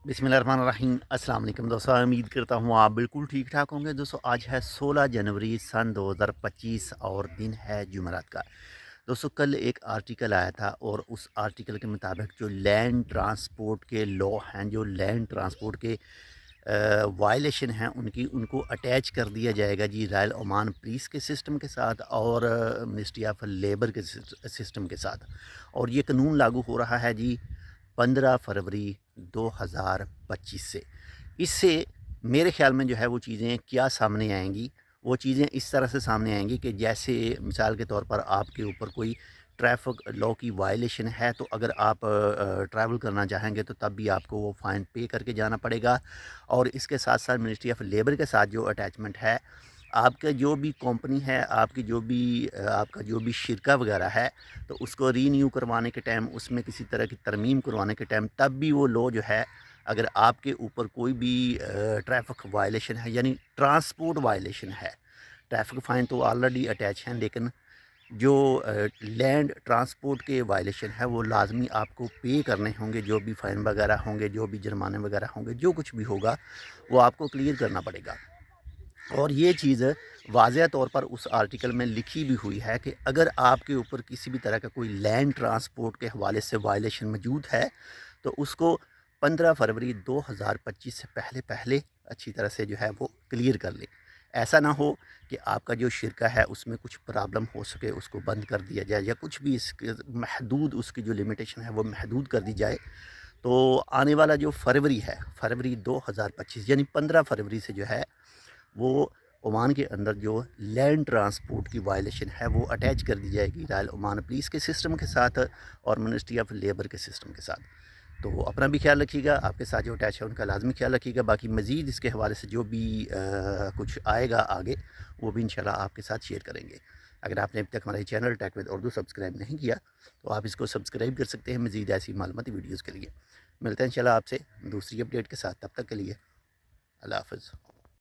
बिस्मिल्लाहिर्रहमानिर्रहीम। अस्सलाम वालेकुम दोस्तों, उम्मीद करता हूँ आप बिल्कुल ठीक ठाक होंगे। दोस्तों आज है 16 जनवरी सन 2025 और दिन है जुमेरात का। दोस्तों कल एक आर्टिकल आया था और उस आर्टिकल के मुताबिक जो लैंड ट्रांसपोर्ट के लॉ हैं, जो लैंड ट्रांसपोर्ट के वायलेशन हैं, उनको अटैच कर दिया जाएगा जी रॉयल ओमान पुलिस के सिस्टम के साथ और मिनिस्ट्री ऑफ लेबर के सिस्टम के साथ। और ये कानून लागू हो रहा है जी 15 फरवरी 2025 से। इससे मेरे ख़्याल में जो है वो चीज़ें क्या सामने आएँगी, वो चीज़ें इस तरह से सामने आएँगी कि जैसे मिसाल के तौर पर आपके ऊपर कोई ट्रैफ़िक लॉ की वायलेशन है, तो अगर आप ट्रैवल करना चाहेंगे तो तब भी आपको वो फ़ाइन पे करके जाना पड़ेगा। और इसके साथ-साथ मिनिस्ट्री ऑफ लेबर के साथ जो अटैचमेंट है, आपका जो भी कंपनी है, आपकी जो भी आपका जो भी शिरका वगैरह है, तो उसको रीन्यू करवाने के टाइम, उसमें किसी तरह की तरमीम करवाने के टाइम, तब भी वो लॉ जो है, अगर आपके ऊपर कोई भी ट्रैफ़िक वायलेशन है, यानी ट्रांसपोर्ट वायलेशन है, ट्रैफ़िक फ़ाइन तो ऑलरेडी अटैच हैं, लेकिन जो लैंड ट्रांसपोर्ट के वायलेशन है वो लाजमी आपको पे करने होंगे। जो भी फ़ाइन वगैरह होंगे, जो भी जुर्माने वगैरह होंगे, जो कुछ भी होगा वो आपको क्लियर करना पड़ेगा। और ये चीज़ वाज़ेह तौर पर उस आर्टिकल में लिखी भी हुई है कि अगर आपके ऊपर किसी भी तरह का कोई लैंड ट्रांसपोर्ट के हवाले से वायलेशन मौजूद है, तो उसको 15 फरवरी 2025 से पहले पहले अच्छी तरह से जो है वो क्लियर कर लें। ऐसा ना हो कि आपका जो शिरका है उसमें कुछ प्रॉब्लम हो सके, उसको बंद कर दिया जाए या कुछ भी इसके महदूद, उसकी जो लिमिटेशन है वो महदूद कर दी जाए। तो आने वाला जो फरवरी है, फरवरी 2025 यानी 15 फरवरी से जो है वो ओमान के अंदर जो लैंड ट्रांसपोर्ट की वायलेशन है वो अटैच कर दी जाएगी रॉयल ओमान पुलिस के सिस्टम के साथ और मिनिस्ट्री ऑफ लेबर के सिस्टम के साथ। तो अपना भी ख्याल रखिएगा, आपके साथ जो अटैच है उनका लाजमी ख्याल रखिएगा। बाकी मज़ीद इसके हवाले से जो भी कुछ आएगा आगे, वो भी इंशाल्लाह आपके साथ शेयर करेंगे। अगर आपने अभी तक हमारे channel tech with Urdu subscribe नहीं किया तो आप इसको सब्सक्राइब कर सकते हैं मज़ीद ऐसी मालूमाती वीडियोज़ के लिए। मिलते हैं इंशाल्लाह आपसे दूसरी अपडेट के साथ, तब तक के लिए अल्लाह हाफ़िज़।